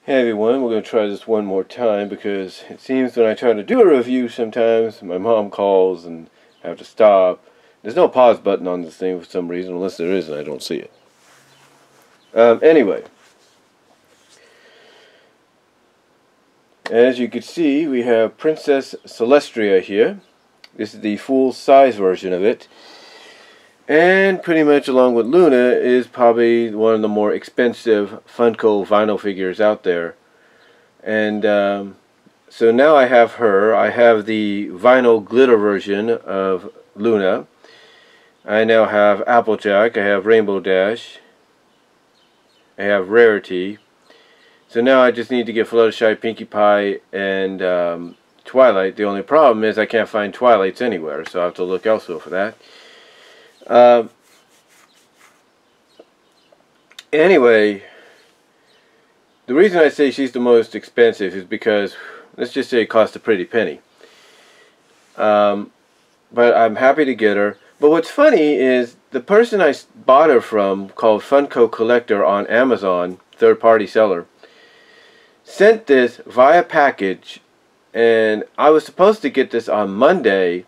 Hey everyone, we're going to try this one more time because it seems when I try to do a review sometimes my mom calls and I have to stop. There's no pause button on this thing for some reason, unless there is and I don't see it. Anyway, as you can see, we have Princess Celestia here. This is the full-size version of it. And pretty much along with Luna is probably one of the more expensive Funko vinyl figures out there. And so now I have her. I have the vinyl glitter version of Luna. I now have Applejack. I have Rainbow Dash. I have Rarity. So now I just need to get Fluttershy, Pinkie Pie, and Twilight. The only problem is I can't find Twilights anywhere, so I have to look elsewhere for that. Anyway, the reason I say she's the most expensive is because, let's just say it cost a pretty penny. But I'm happy to get her. But what's funny is the person I bought her from, called Funko Collector on Amazon, third-party seller, sent this via package, and I was supposed to get this on Monday.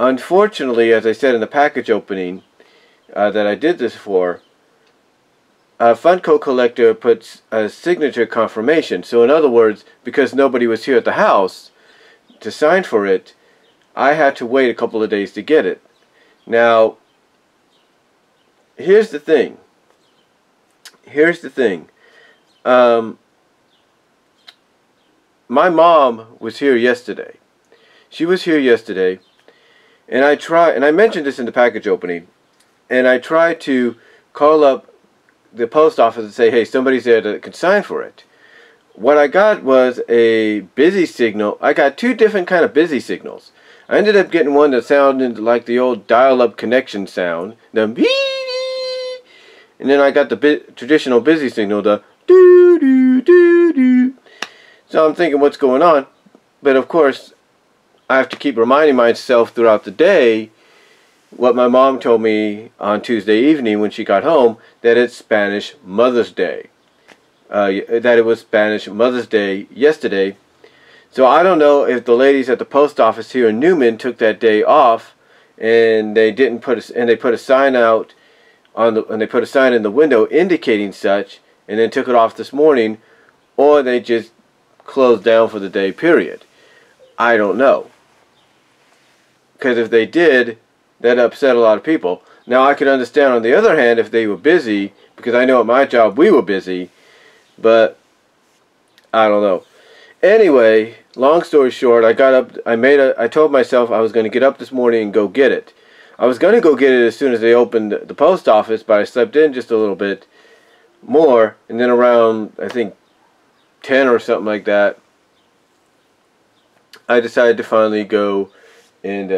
Unfortunately, as I said in the package opening that I did this for, Funko Collector puts a signature confirmation. So in other words, because nobody was here at the house to sign for it, I had to wait a couple of days to get it. Now, here's the thing. My mom was here yesterday. She was here yesterday. And I mentioned this in the package opening, and I tried to call up the post office and say, hey, somebody's there that can sign for it. What I got was a busy signal. I got two different kind of busy signals. I ended up getting one that sounded like the old dial-up connection sound, the beep, and then I got the traditional busy signal, the doo doo doo doo. So I'm thinking, what's going on? But of course, I have to keep reminding myself throughout the day what my mom told me on Tuesday evening when she got home, that it's Spanish Mother's Day. That it was Spanish Mother's Day yesterday. So I don't know if the ladies at the post office here in Newman took that day off and they didn't put they put a sign out on they put a sign in the window indicating such, and then took it off this morning, or they just closed down for the day, period. I don't know. Because if they did, that upset a lot of people. Now I could understand on the other hand if they were busy, because I know at my job we were busy, but I don't know. Anyway, long story short, I got up, I told myself I was going to get up this morning and go get it. I was going to go get it as soon as they opened the post office, but I slept in just a little bit more, and then around, I think, 10 or something like that, I decided to finally go and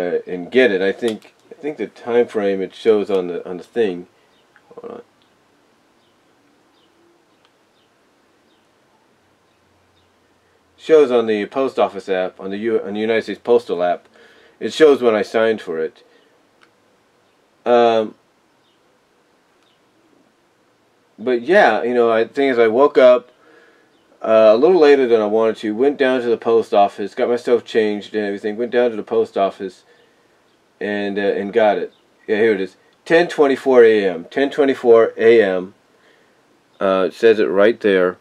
get it. I think the time frame it shows on the thing. Hold on. Shows on the post office app, on the United States Postal app. It shows when I signed for it. But yeah, you know, I think as I woke up a little later than I wanted to, went down to the post office, got myself changed and everything, went down to the post office and got it. Yeah, here it is. 10:24 a.m. 10:24 a.m. It says it right there.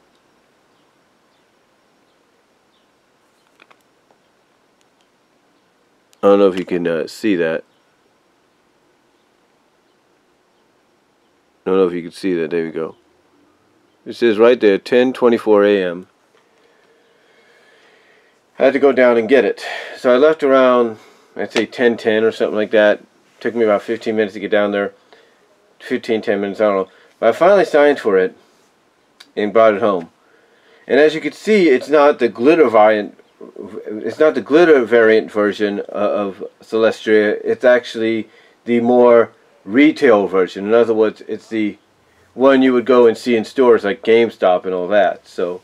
I don't know if you can see that. I don't know if you can see that. There we go. It says right there, 10:24 a.m. I had to go down and get it. So I left around, I'd say 10:10 or something like that. Took me about 15 minutes to get down there. 10 minutes, I don't know. But I finally signed for it and brought it home. And as you can see, it's not the glitter variant. It's not the glitter variant version of Celestia. It's actually the more retail version. In other words, it's the one you would go and see in stores like GameStop and all that. So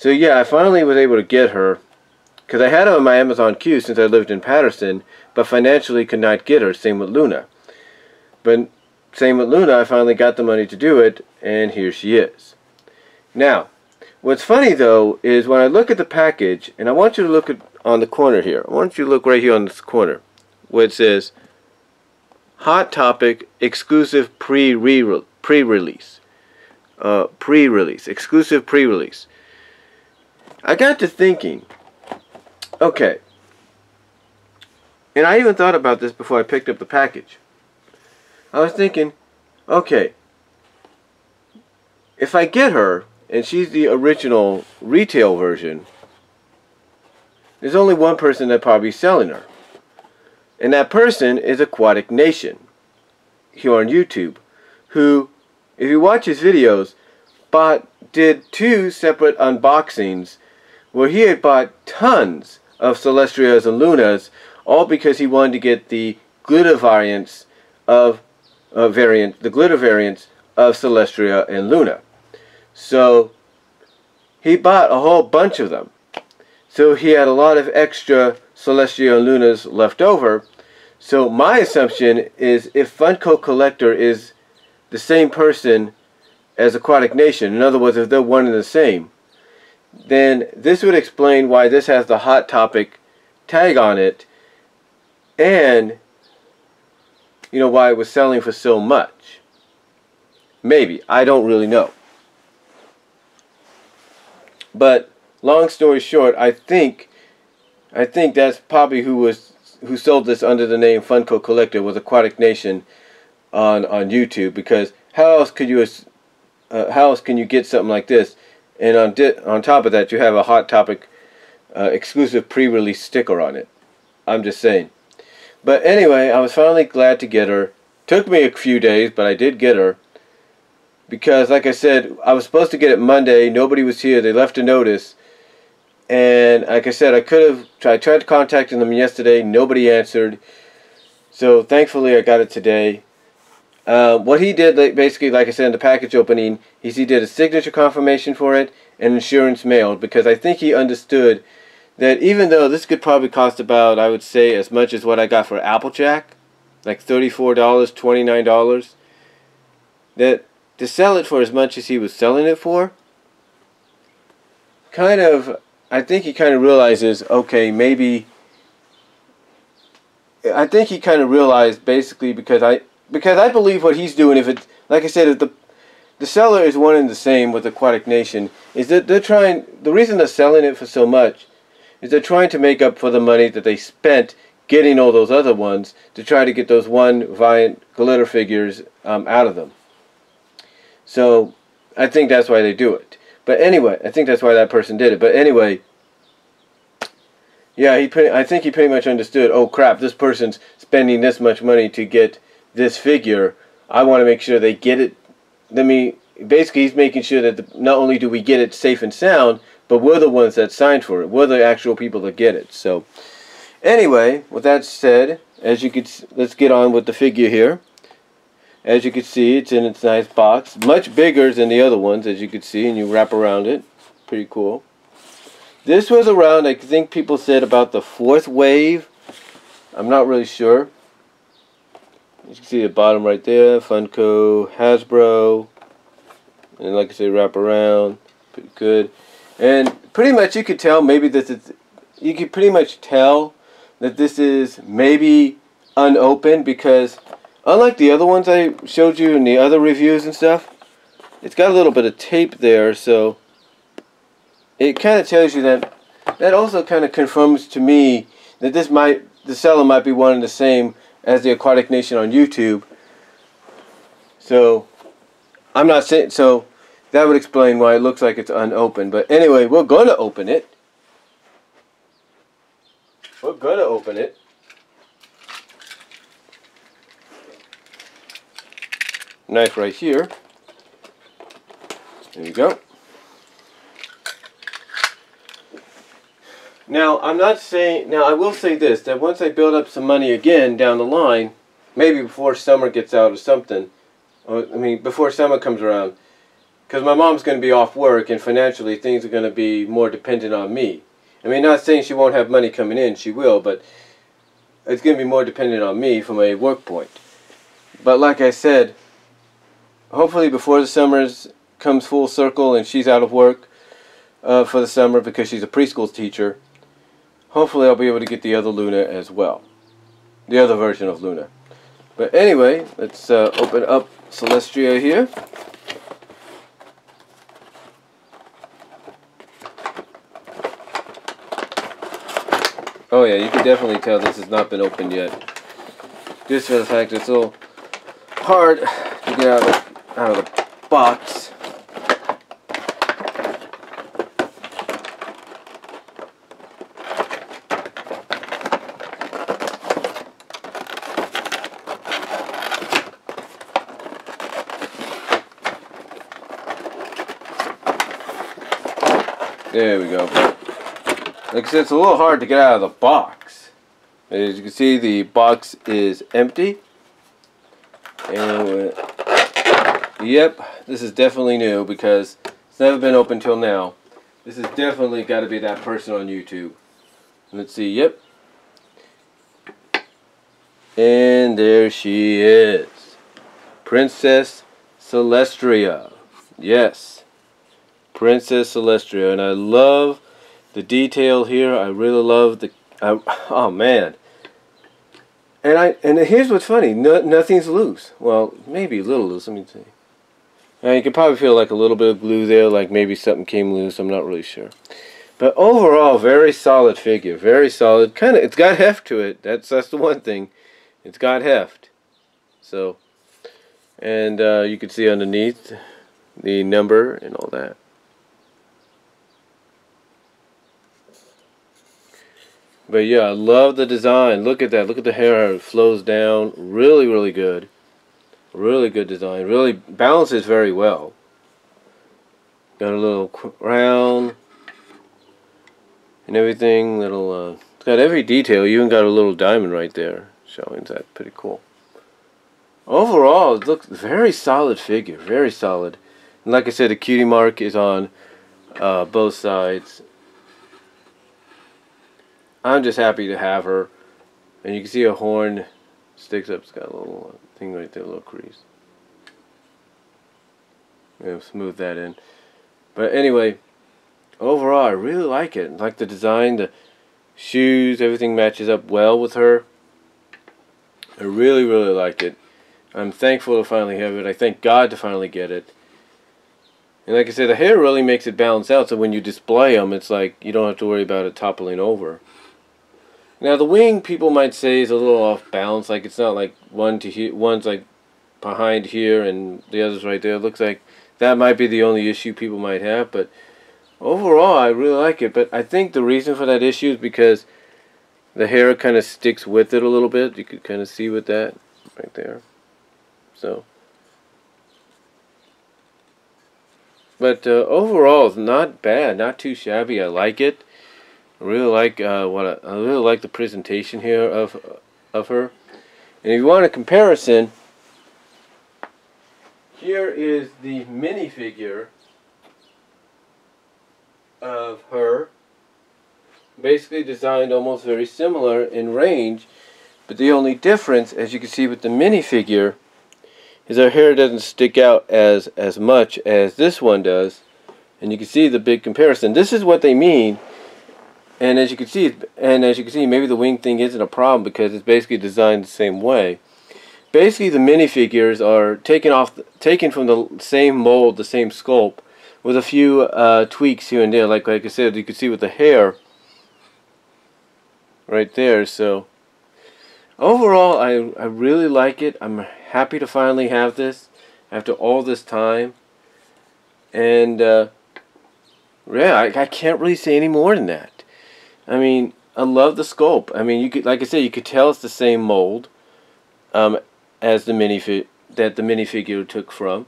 yeah, I finally was able to get her, because I had her on my Amazon queue since I lived in Patterson, but financially could not get her. Same with Luna. But same with Luna, I finally got the money to do it, and here she is. Now, What's funny though is when I look at the package, and I want you to look at on the corner here. I want you to look right here on this corner where it says Hot Topic exclusive pre-release. Exclusive pre-release. I got to thinking, okay, and I even thought about this before I picked up the package. I was thinking, okay, if I get her, and she's the original retail version, there's only one person that probably selling her. And that person is Aquatic Nation here on YouTube, who, if you watch his videos, did 2 separate unboxings where he had bought tons of Celestias and Lunas, all because he wanted to get the glitter variants of the glitter variants of Celestia and Luna. So he bought a whole bunch of them. So he had a lot of extra Celestia and Lunas left over. So my assumption is if Funko Collector is the same person as Aquatic Nation, in other words, if they're one and the same, then this would explain why this has the Hot Topic tag on it, and you know why it was selling for so much. Maybe, I don't really know. But long story short, I think that's probably who sold this under the name Funko Collector was Aquatic Nation on YouTube, because how else can you get something like this? And on top of that, you have a Hot Topic exclusive pre-release sticker on it. I'm just saying. But anyway, I was finally glad to get her. Took me a few days, but I did get her. Because, like I said, I was supposed to get it Monday. Nobody was here. They left a notice. And, like I said, I tried contacting them yesterday. Nobody answered. So, thankfully, I got it today. What he did, basically, like I said in the package opening, he did a signature confirmation for it and insurance mailed. Because I think he understood that even though this could probably cost about, I would say, as much as what I got for Applejack, like $34, $29, that to sell it for as much as he was selling it for, I think he kind of realizes, okay, maybe, I think he kind of realized basically because I believe what he's doing, if it, like I said, if the seller is one and the same with Aquatic Nation, is that the reason they're selling it for so much is they're trying to make up for the money that they spent getting all those other ones to try to get those one Viant glitter figures out of them. So I think that's why they do it. But anyway, I think that's why that person did it. But anyway, yeah, I think he pretty much understood, oh crap, this person's spending this much money to get this figure. I want to make sure they get it. Basically he's making sure that not only do we get it safe and sound, but we're the ones that signed for it. We're the actual people that get it. So anyway, with that said, let's get on with the figure here. As you can see, it's in its nice box. Much bigger than the other ones, as you can see, and you wrap around it. Pretty cool. This was around, I think people said, about the 4th wave. I'm not really sure. You can see the bottom right there. Funko, Hasbro. And like I say, wrap around. Pretty good. And pretty much you could tell maybe you could pretty much tell that this is maybe unopened, because unlike the other ones I showed you in the other reviews and stuff, it's got a little bit of tape there, so it kind of tells you that also kind of confirms to me that the seller might be one and the same as the Aquatic Nation on YouTube. So I'm not saying, so that would explain why it looks like it's unopened. But anyway, we're going to open it. We're going to open it. Knife right here. There you go. Now, I will say this, that once I build up some money again down the line, maybe before summer gets out or something, before summer comes around, because my mom's going to be off work and financially things are going to be more dependent on me. Not saying she won't have money coming in, she will, but it's going to be more dependent on me from a work point. But like I said, hopefully before the summer comes full circle and she's out of work, for the summer because she's a preschool teacher. Hopefully I'll be able to get the other Luna as well. The other version of Luna. But anyway, let's open up Celestia here. Oh yeah, you can definitely tell this has not been opened yet. Just for the fact that it's a little hard to get out of the box. There we go. Like I said, it's a little hard to get out of the box. As you can see, the box is empty. And yep, this is definitely new because it's never been opened till now. This has definitely got to be that person on YouTube. Let's see, yep. And there she is. Princess Celestia. Yes. Princess Celestia, and I love the detail here. I really love the. Oh man! And here's what's funny. Nothing's loose. Well, maybe a little loose. Let me see. Now you can probably feel like a little bit of glue there, like maybe something came loose. I'm not really sure. But overall, very solid figure. Very solid. Kind of. It's got heft to it. That's the one thing. It's got heft. So, and you can see underneath the number and all that. But yeah, I love the design. Look at that. Look at the hair. It flows down. Really, really good. Really good design. Really balances very well. Got a little crown and everything. Little. It's got every detail. You even got a little diamond right there showing that. Pretty cool. Overall, it looks very solid figure. Very solid. And like I said, the cutie mark is on both sides. I'm just happy to have her. And you can see a horn sticks up. It's got a little thing right there, a little crease. And smooth that in. But anyway, overall, I really like it. I like the design, the shoes, everything matches up well with her. I really, really like it. I'm thankful to finally have it. I thank God to finally get it. And like I said, the hair really makes it balance out, so when you display them, it's like you don't have to worry about it toppling over. Now the wing, people might say, is a little off balance. Like it's not like one's like behind here and the other's right there. It looks like that might be the only issue people might have. But overall, I really like it. But I think the reason for that issue is because the hair kind of sticks with it a little bit. You could kind of see with that right there. So, but overall, it's not bad, not too shabby. I like it. I really like I really like the presentation here of her. And if you want a comparison, here is the minifigure of her. Basically designed almost very similar in range, but the only difference, as you can see with the minifigure, is her hair doesn't stick out as much as this one does. And you can see the big comparison. This is what they mean. And as you can see, maybe the wing thing isn't a problem because it's basically designed the same way. Basically, the minifigures are taken from the same mold, the same sculpt, with a few tweaks here and there. Like I said, you can see with the hair right there. So overall, I really like it. I'm happy to finally have this after all this time. And yeah, I can't really say any more than that. I mean, I love the sculpt. I mean, you could, like I said, you could tell it's the same mold as the minifigure took from.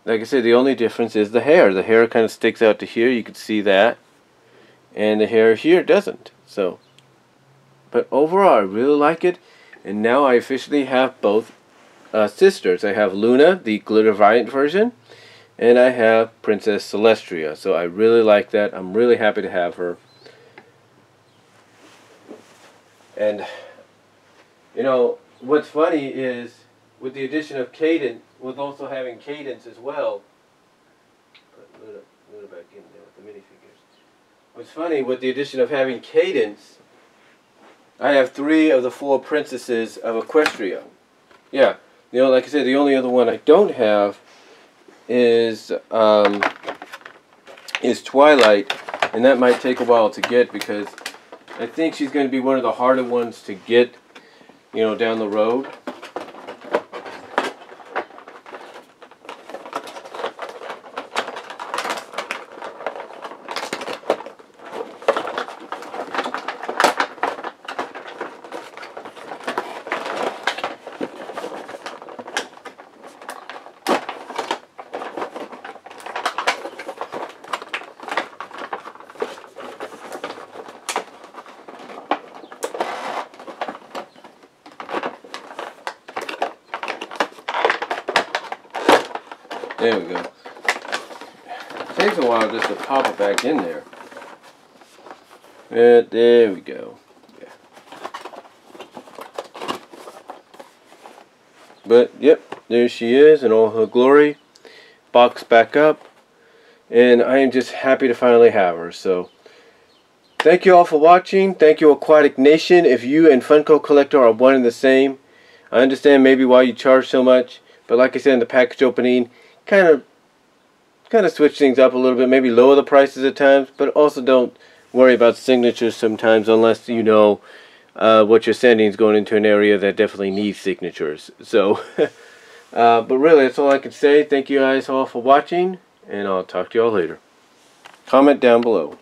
Like I said, the only difference is the hair. The hair kind of sticks out to here. You could see that, and the hair here doesn't. So, but overall, I really like it. And now I officially have both sisters. I have Luna, the glitter variant version, and I have Princess Celestia. So I really like that. I'm really happy to have her. And, you know, what's funny is, with the addition of Cadence, with also having Cadence as well, put Luna back in there with the minifigures. What's funny, with the addition of having Cadence, I have 3 of the 4 princesses of Equestria. Yeah, you know, like I said, the only other one I don't have is Twilight, and that might take a while to get because I think she's going to be one of the harder ones to get, you know, down the road. There we go. It takes a while just to pop it back in there. There we go. Yeah. But, yep, there she is in all her glory. Boxed back up. And I am just happy to finally have her. So, thank you all for watching. Thank you, Aquatic Nation. If you and Funko Collector are one and the same, I understand maybe why you charge so much. But like I said in the package opening, kind of switch things up a little bit, maybe lower the prices at times, but also don't worry about signatures sometimes unless you know what you're sending is going into an area that definitely needs signatures. So, but really, that's all I can say. Thank you guys all for watching, and I'll talk to you all later. Comment down below.